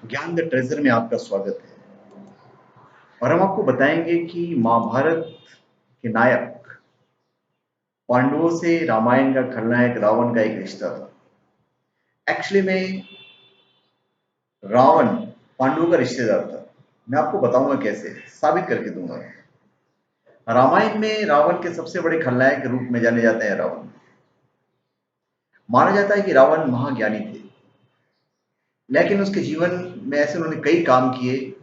ज्ञान the treasure में आपका स्वागत है। और हम आपको बताएंगे कि महाभारत के नायक पांडवों से रामायण का खलनायक रावण का एक रिश्ता था। एक्चुअली में रावण पांडवों का रिश्तेदार था। मैं आपको बताऊंगा कैसे, साबित करके दूंगा। रामायण में रावण के सबसे बड़े खलनायक के रूप में जाने जाते हैं रावण। माना जाता है कि रावण महाज्ञानी थे, लेकिन उसके जीवन में ऐसे उन्होंने कई काम किए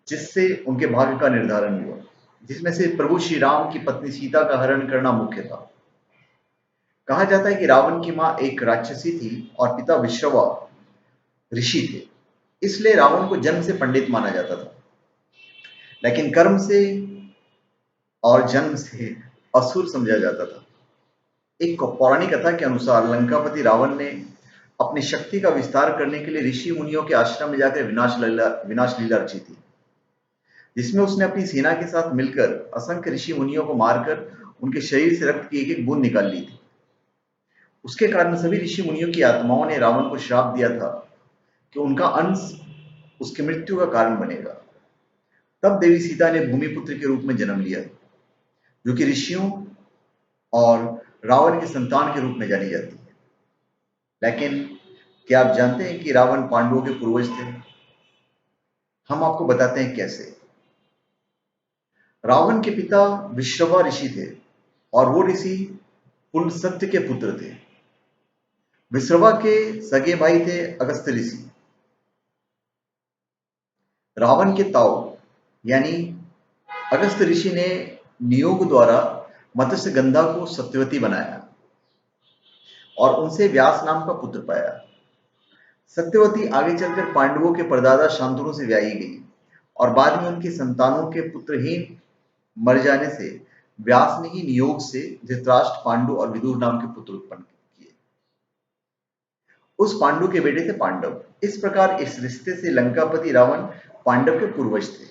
जिससे उनके भाग्य का निर्धारण हुआ, जिसमें से प्रभु श्री राम की पत्नी सीता का हरण करना मुख्य था। कहा जाता है कि रावण की मां एक राक्षसी थी और पिता विश्रवा ऋषि थे, इसलिए रावण को जन्म से पंडित माना जाता था, लेकिन कर्म से और जन्म से असुर समझा जाता था। एक पौराणिक कथा के अनुसार लंकापति रावण ने अपनी शक्ति का विस्तार करने के लिए ऋषि मुनियों के आश्रम में जाकर विनाश लीला रची थी, जिसमें उसने अपनी सेना के साथ मिलकर असंख्य ऋषि मुनियों को मारकर उनके शरीर से रक्त की एक एक बूंद निकाल ली थी। उसके कारण सभी ऋषि मुनियों की आत्माओं ने रावण को श्राप दिया था कि उनका अंश उसकी मृत्यु का कारण बनेगा। तब देवी सीता ने भूमिपुत्र के रूप में जन्म लिया, जो कि ऋषियों और रावण की संतान के रूप में जानी जाती है। लेकिन क्या आप जानते हैं कि रावण पांडवों के पूर्वज थे? हम आपको बताते हैं कैसे। रावण के पिता विश्रवा ऋषि थे और वो ऋषि पुलस्त्य के पुत्र थे। विश्रवा के सगे भाई थे अगस्त्य ऋषि। रावण के ताऊ यानी अगस्त्य ऋषि ने नियोग द्वारा मत्स्यगंधा को सत्यवती बनाया और उनसे व्यास नाम का पुत्र पाया। सत्यवती आगे चलकर पांडवों के परदादा शांतनु से ब्याही गई और बाद में उनकी संतानों के पुत्रहीन मर जाने से व्यास ने ही नियोग से धृतराष्ट्र, पांडु और विदुर नाम के पुत्र उत्पन्न किए। उस पांडु के बेटे थे पांडव। इस प्रकार इस रिश्ते से लंकापति रावण पांडव के पूर्वज थे।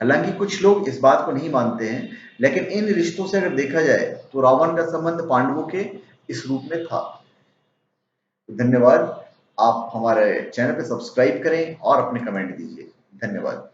हालांकि कुछ लोग इस बात को नहीं मानते हैं, लेकिन इन रिश्तों से अगर देखा जाए तो रावण का संबंध पांडवों के इस रूप में था। धन्यवाद। आप हमारे चैनल पे सब्सक्राइब करें और अपने कमेंट दीजिए। धन्यवाद।